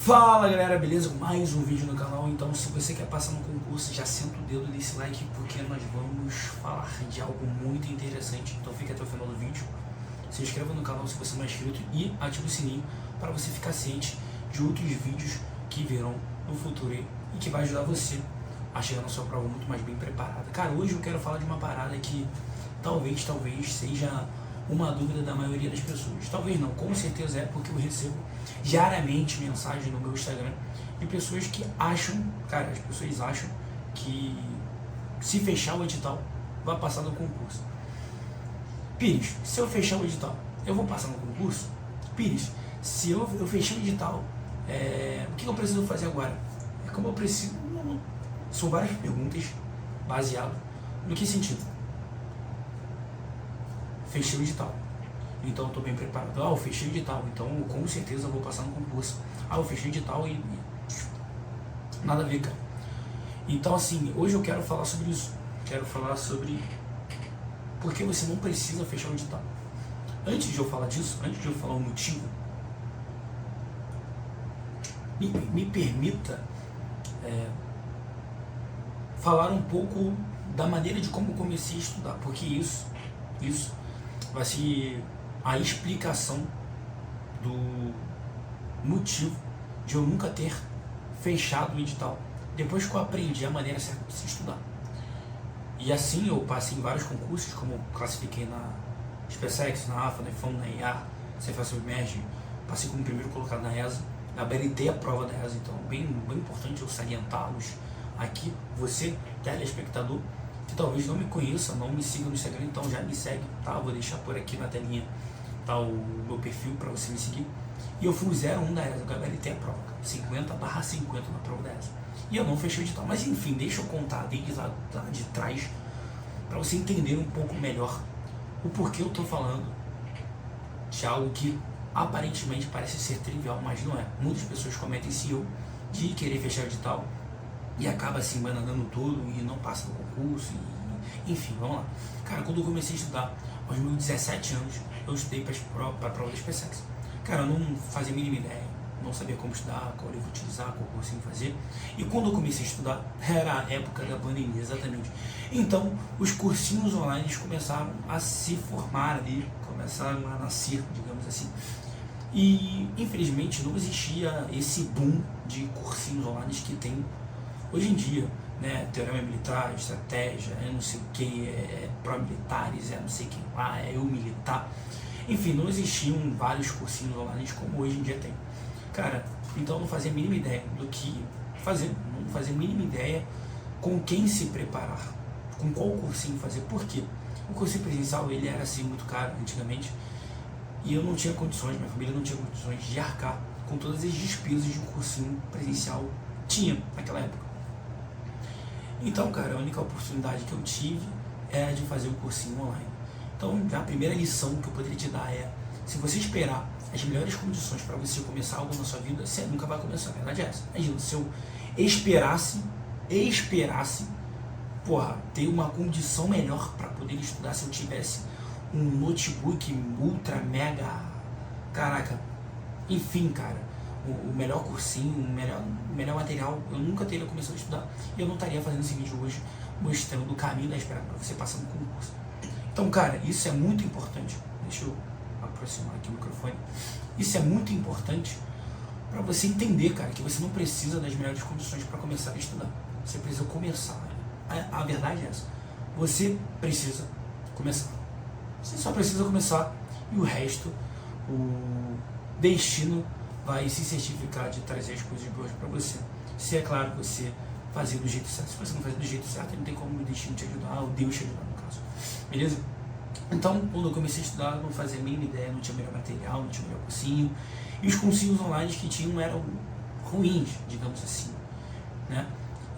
Fala galera, beleza? Mais um vídeo no canal. Então, se você quer passar no concurso, já senta o dedo nesse like, porque nós vamos falar de algo muito interessante. Então fica até o final do vídeo, se inscreva no canal se você não é inscrito e ative o sininho para você ficar ciente de outros vídeos que virão no futuro e que vai ajudar você a chegar na sua prova muito mais bem preparada. Cara, hoje eu quero falar de uma parada que talvez seja uma dúvida da maioria das pessoas. Talvez não, com certeza é, porque eu recebo diariamente mensagem no meu Instagram de pessoas que acham, cara, as pessoas acham que se fechar o edital vai passar no concurso. Pires, se eu fechar o edital, eu vou passar no concurso? Pires, se eu fechar o edital, o que eu preciso fazer agora? É como eu preciso... São várias perguntas baseadas no que sentido? Fechei o edital, então eu estou bem preparado. Eu fechei o edital, então eu, com certeza vou passar no concurso. Eu fechei o edital e nada a ver, cara. Então assim, hoje eu quero falar sobre isso. Quero falar sobre por que você não precisa fechar o edital. Antes de eu falar disso, antes de eu falar o motivo, me permita falar um pouco da maneira de como eu comecei a estudar, porque isso vai ser a explicação do motivo de eu nunca ter fechado o edital, depois que eu aprendi a maneira certa de se estudar. E assim eu passei em vários concursos, como eu classifiquei na SpaceX, na AFA, na IFAM, na IA, Cefaz Submerge, passei como primeiro colocado na ESA, gabaritei a prova da ESA, então bem importante eu salientá-los aqui. Você, telespectador, que talvez não me conheça, não me siga no Instagram, então já me segue, tá? Vou deixar por aqui na telinha, tá, o meu perfil para você me seguir. E eu fui 01 da ESA, eu gabaritei a prova, 50/50 na prova da ESA. E eu não fechei o edital, mas enfim, deixa eu contar desde lá de trás, para você entender um pouco melhor o porquê eu tô falando de algo que aparentemente parece ser trivial, mas não é. Muitas pessoas cometem esse erro de querer fechar o edital e acaba se embananando tudo e não passa no concurso, enfim, vamos lá. Cara, quando eu comecei a estudar, aos meus 17 anos, eu estudei para a prova da SpaceX. Cara, eu não fazia a mínima ideia, não sabia como estudar, qual livro utilizar, qual cursinho fazer. E quando eu comecei a estudar, era a época da pandemia, exatamente. Então, os cursinhos online começaram a se formar ali, começaram a nascer, digamos assim. E, infelizmente, não existia esse boom de cursinhos online que tem hoje em dia, né? Teorema militar, estratégia, não sei o que, pró-militares, não sei quem lá, eu militar. Enfim, não existiam vários cursinhos online como hoje em dia tem. Cara, então eu não fazia a mínima ideia do que fazer, não fazia a mínima ideia com quem se preparar, com qual cursinho fazer. Por quê? O cursinho presencial, ele era assim muito caro antigamente, e eu não tinha condições, minha família não tinha condições de arcar com todas as despesas de um cursinho presencial tinha naquela época. Então, cara, a única oportunidade que eu tive é de fazer um cursinho online. Então, a primeira lição que eu poderia te dar é: se você esperar as melhores condições para você começar algo na sua vida, você nunca vai começar. A verdade é essa. Imagina, se eu esperasse, ter uma condição melhor para poder estudar, se eu tivesse um notebook ultra mega, caraca, enfim, cara, o melhor cursinho, o melhor material, eu nunca teria começado a estudar. E eu não estaria fazendo esse vídeo hoje mostrando o caminho da espera para você passar no concurso. Então, cara, isso é muito importante. Deixa eu aproximar aqui o microfone. Isso é muito importante para você entender, cara, que você não precisa das melhores condições para começar a estudar. Você precisa começar. A verdade é essa. Você precisa começar. Você só precisa começar, e o resto, o destino vai se certificar de trazer as coisas boas para você. Se é claro que você fazer do jeito certo. Se você não fazer do jeito certo, não tem como o destino te ajudar, ou Deus te ajudar, no caso. Beleza? Então, quando eu comecei a estudar, eu não fazia a mínima ideia, não tinha melhor material, não tinha melhor cursinho. E os cursinhos online que tinham eram ruins, digamos assim, né?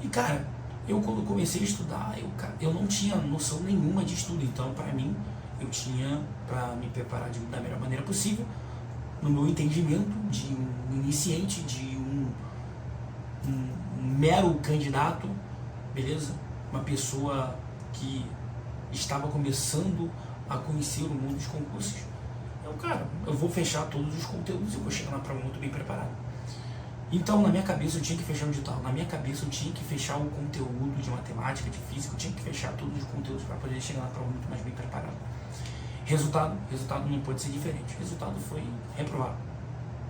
E, cara, eu quando comecei a estudar, eu não tinha noção nenhuma de estudo. Então, para mim, eu tinha para me preparar da melhor maneira possível, no meu entendimento de um iniciante, de um mero candidato, beleza? Uma pessoa que estava começando a conhecer o mundo dos concursos. Então, cara, eu vou fechar todos os conteúdos e vou chegar na prova muito bem preparado. Então, na minha cabeça, eu tinha que fechar o edital. Na minha cabeça, eu tinha que fechar o conteúdo de matemática, de física. Eu tinha que fechar todos os conteúdos para poder chegar na prova muito mais bem preparado. Resultado não pode ser diferente. Resultado foi reprovado.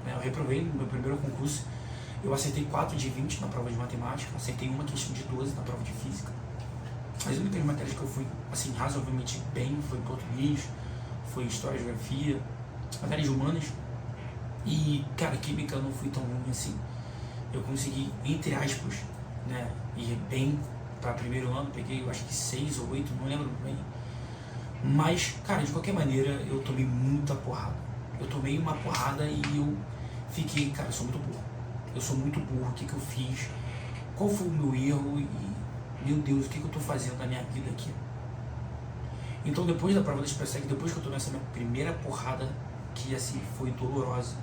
Eu reprovei no meu primeiro concurso. Eu acertei 4 de 20 na prova de matemática. Acertei uma questão de 12 na prova de física. As únicas matérias que eu fui, assim, razoavelmente bem foi português, foi história, geografia, matérias humanas. E, cara, química eu não fui tão ruim assim. Eu consegui, entre aspas, né, ir bem para primeiro ano. Peguei, eu acho que 6 ou 8, não lembro bem. Mas, cara, de qualquer maneira, eu tomei muita porrada. Eu tomei uma porrada e eu fiquei, cara, eu sou muito burro. Eu sou muito burro, o que eu fiz? Qual foi o meu erro? E, meu Deus, o que eu tô fazendo na minha vida aqui? Então, depois da prova da SpaceX, depois que eu tomei essa minha primeira porrada, que assim, foi dolorosa,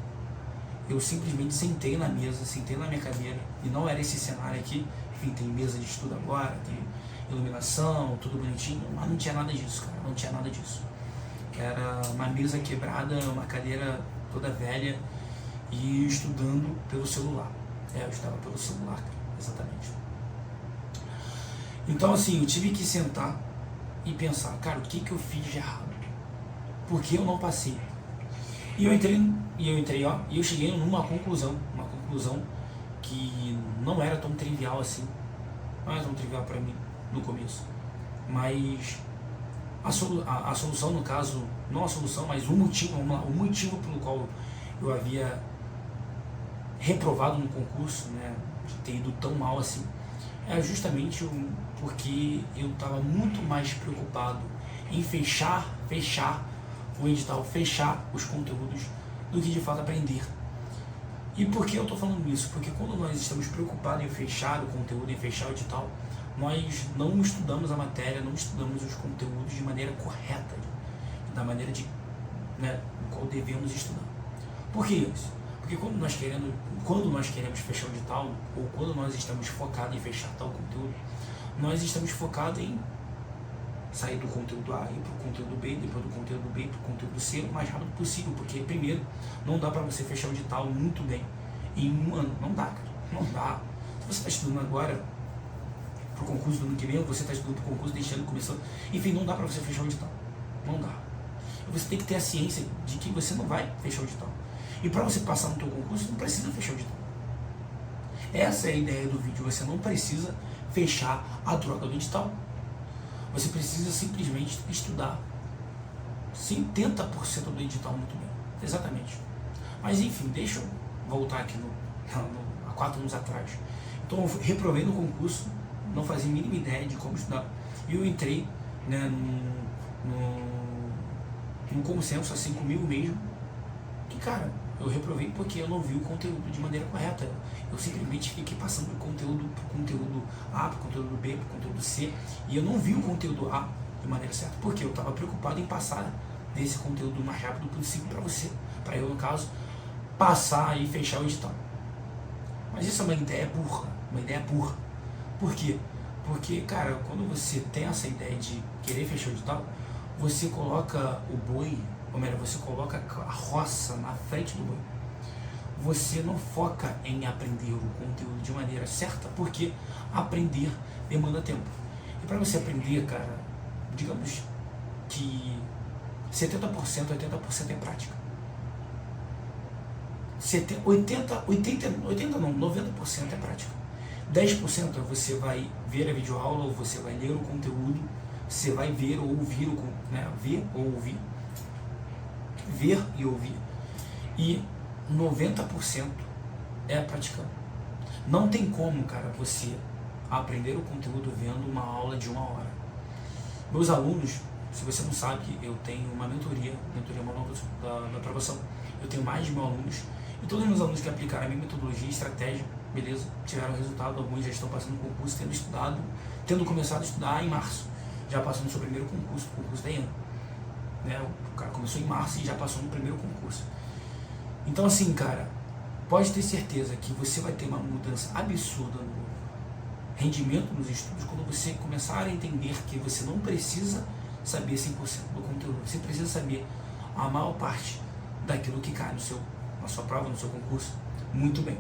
eu simplesmente sentei na mesa, sentei na minha cadeira, e não era esse cenário aqui. Enfim, tem mesa de estudo agora, tem iluminação, tudo bonitinho, mas não tinha nada disso, cara, não tinha nada disso. Era uma mesa quebrada, uma cadeira toda velha, e estudando pelo celular. Eu estava pelo celular, cara, exatamente. Então, assim, eu tive que sentar e pensar, cara, o que eu fiz de errado? Por que eu não passei? E eu entrei, ó, e eu cheguei numa conclusão que não era tão trivial assim, não era tão trivial para mim no começo, mas a solução, no caso, não a solução, mas o motivo pelo qual eu havia reprovado no concurso, né, de ter ido tão mal assim, é justamente porque eu estava muito mais preocupado em fechar o edital, fechar os conteúdos, do que de fato aprender. E por que eu estou falando isso? Porque quando nós estamos preocupados em fechar o conteúdo, em fechar o edital, nós não estudamos a matéria, não estudamos os conteúdos de maneira correta, da maneira né, qual devemos estudar. Por que isso? Porque quando nós queremos fechar o edital, ou quando nós estamos focados em fechar tal conteúdo, nós estamos focados em sair do conteúdo A e para o conteúdo B, depois do conteúdo B para o conteúdo C o mais rápido possível, porque primeiro, não dá para você fechar o edital muito bem em um ano, não dá, cara, não dá. Se você está estudando agora para o concurso do ano que vem, ou você está estudando para o concurso deixando começando, enfim, não dá para você fechar o edital, não dá. Você tem que ter a ciência de que você não vai fechar o edital. E para você passar no teu concurso, não precisa fechar o edital. Essa é a ideia do vídeo, você não precisa fechar a droga do edital. Você precisa simplesmente estudar 70% do edital muito bem. Exatamente. Mas enfim, deixa eu voltar aqui há 4 anos atrás. Então eu reprovei no concurso, não fazia a mínima ideia de como estudar. E eu entrei, né, num consenso assim comigo mesmo, que cara, eu reprovei porque eu não vi o conteúdo de maneira correta. Eu simplesmente fiquei passando do conteúdo para o conteúdo A, para o conteúdo B, para o conteúdo C, e eu não vi o conteúdo A de maneira certa, porque eu estava preocupado em passar desse conteúdo o mais rápido possível para você, para eu, no caso, passar e fechar o edital. Mas isso é uma ideia burra, Por quê? Porque, cara, quando você tem essa ideia de querer fechar o edital, você coloca o boi, ou melhor, você coloca a roça na frente do boi. Você não foca em aprender o conteúdo de maneira certa, porque aprender demanda tempo. E para você aprender, cara, digamos que 70% é prática. 90% é prática. 10% você vai ver a videoaula, ou você vai ler o conteúdo, você vai ver ou ouvir, ver e ouvir. E 90% é praticando. Não tem como, cara, você aprender o conteúdo vendo uma aula de 1 hora. Meus alunos, se você não sabe, eu tenho uma mentoria manual da aprovação. Eu tenho mais de 1.000 alunos, e todos os meus alunos que aplicaram a minha metodologia e estratégia, beleza, tiveram resultado. Alguns já estão passando no concurso, tendo começado a estudar em março, já passou no seu primeiro concurso da ENA. Né? O cara começou em março e já passou no primeiro concurso. Então assim, cara, pode ter certeza que você vai ter uma mudança absurda no rendimento nos estudos quando você começar a entender que você não precisa saber 100% do conteúdo, você precisa saber a maior parte daquilo que cai na sua prova, no seu concurso, muito bem.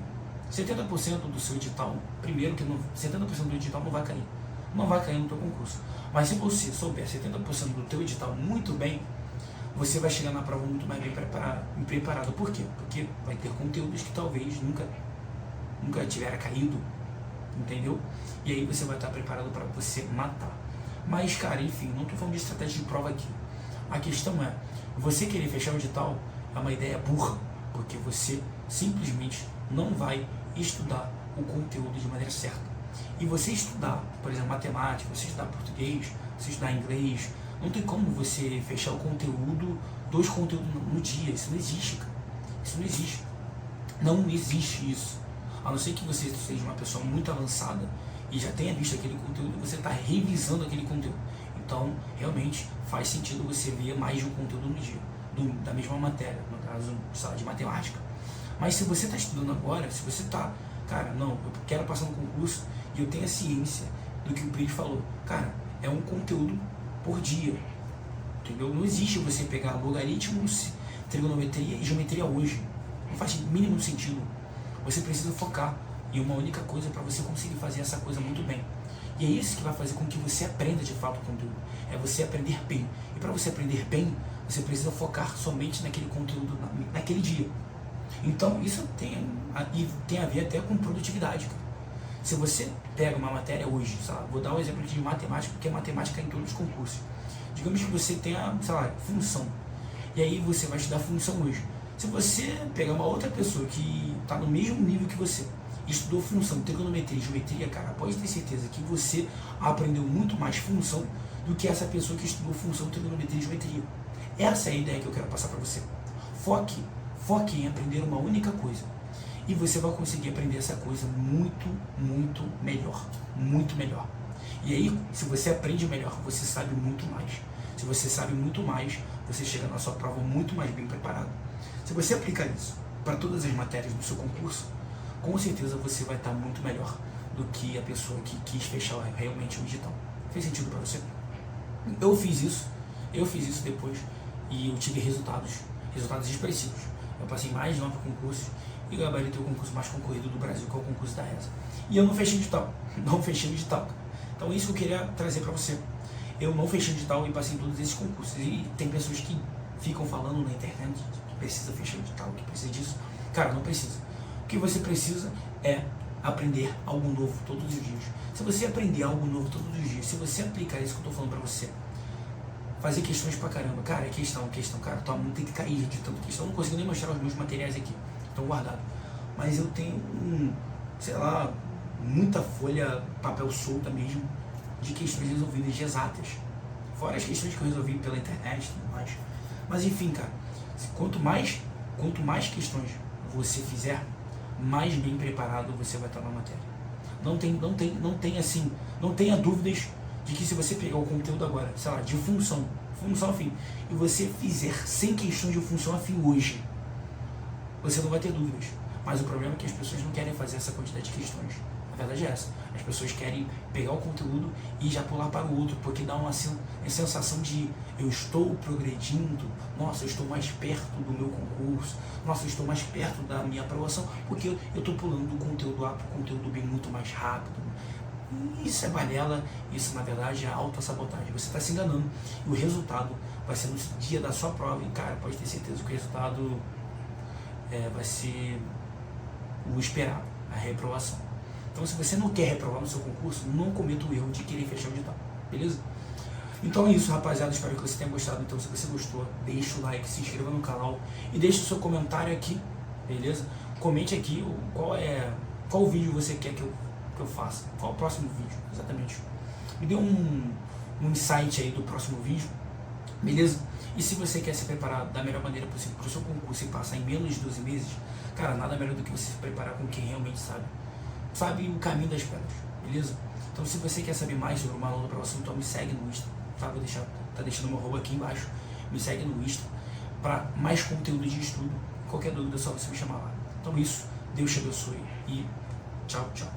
70% do seu edital, primeiro que 70% do edital não vai cair. Não vai cair no teu concurso. Mas se você souber 70% do teu edital muito bem, você vai chegar na prova muito mais bem preparado. Por quê? Porque vai ter conteúdos que talvez nunca tiver caído, entendeu? E aí você vai estar preparado para você matar. Mas, cara, enfim, não estou falando de estratégia de prova aqui. A questão é, você querer fechar o edital é uma ideia burra, porque você simplesmente não vai estudar o conteúdo de maneira certa. E você estudar, por exemplo, matemática, você estudar português, você estudar inglês, não tem como você fechar o conteúdo, 2 conteúdos no dia. Isso não existe, cara. Isso não existe. Não existe isso. A não ser que você seja uma pessoa muito avançada e já tenha visto aquele conteúdo, você está revisando aquele conteúdo. Então, realmente, faz sentido você ver mais de um conteúdo no dia, da mesma matéria, no caso, sala de matemática. Mas se você está estudando agora, se você está, cara, não, eu quero passar no concurso e eu tenho a ciência do que o Pris falou, cara, é um conteúdo por dia, entendeu? Não existe você pegar logaritmos, trigonometria e geometria hoje. Não faz mínimo sentido. Você precisa focar em uma única coisa para você conseguir fazer essa coisa muito bem. E é isso que vai fazer com que você aprenda de fato o conteúdo. É você aprender bem. E para você aprender bem, você precisa focar somente naquele conteúdo, naquele dia. Então, isso tem a ver até com produtividade, cara. Se você pega uma matéria hoje, sei lá, vou dar um exemplo aqui de matemática, porque matemática é em todos os concursos. Digamos que você tenha, sei lá, função. E aí você vai estudar função hoje. Se você pegar uma outra pessoa que está no mesmo nível que você, estudou função, trigonometria, geometria, cara, pode ter certeza que você aprendeu muito mais função do que essa pessoa que estudou função, trigonometria e geometria. Essa é a ideia que eu quero passar para você. Foque em aprender uma única coisa. E você vai conseguir aprender essa coisa muito, muito melhor. Muito melhor. E aí, se você aprende melhor, você sabe muito mais. Se você sabe muito mais, você chega na sua prova muito mais bem preparado. Se você aplicar isso para todas as matérias do seu concurso, com certeza você vai estar muito melhor do que a pessoa que quis fechar realmente o edital. Fez sentido para você? Eu fiz isso depois e eu tive resultados expressivos. Eu passei mais de 9 concursos e gabaritei o concurso mais concorrido do Brasil, que é o concurso da ESA. E eu não fechei o edital, Então isso que eu queria trazer para você. Eu não fechei o edital e passei em todos esses concursos. E tem pessoas que ficam falando na internet que precisa fechar o edital, que precisa disso. Cara, não precisa. O que você precisa é aprender algo novo todos os dias. Se você aprender algo novo todos os dias, se você aplicar isso que eu estou falando para você, fazer questões pra caramba, cara, é questão, cara, tua mão tem que cair de tanto questão. Eu não consigo nem mostrar os meus materiais aqui, estão guardados. Mas eu tenho, sei lá, muita folha, papel solta mesmo, de questões resolvidas, de exatas. Fora as questões que eu resolvi pela internet e tudo mais. Mas enfim, cara, quanto mais questões você fizer, mais bem preparado você vai estar na matéria. Não tenha dúvidas de que se você pegar o conteúdo agora, sei lá, de função afim, e você fizer 100 questões de função afim hoje, você não vai ter dúvidas. Mas o problema é que as pessoas não querem fazer essa quantidade de questões. A verdade é essa. As pessoas querem pegar o conteúdo e já pular para o outro, porque dá uma sensação de eu estou progredindo, nossa, eu estou mais perto do meu concurso, nossa, eu estou mais perto da minha aprovação, porque eu estou pulando do conteúdo A para o conteúdo B muito mais rápido. Isso é balela, isso na verdade é autossabotagem. Você está se enganando e o resultado vai ser no dia da sua prova. E cara, pode ter certeza que o resultado vai ser o esperado, a reprovação. Então, se você não quer reprovar no seu concurso, não cometa o erro de querer fechar o edital, beleza? Então é isso, rapaziada, espero que você tenha gostado. Então, se você gostou, deixa o like, se inscreva no canal e deixa o seu comentário aqui, beleza? Comente aqui qual vídeo você quer que eu faça, qual o próximo vídeo, exatamente. Me dê um insight aí do próximo vídeo, beleza? E se você quer se preparar da melhor maneira possível para o seu concurso e passar em menos de 12 meses, cara, nada melhor do que você se preparar com quem realmente sabe o caminho das pedras, beleza? Então, se você quer saber mais sobre uma aula para você, então me segue no Insta, tá? Vou deixando meu arroba aqui embaixo, me segue no Insta para mais conteúdo de estudo. Qualquer dúvida é só você me chamar lá. Então isso, Deus te abençoe e tchau, tchau.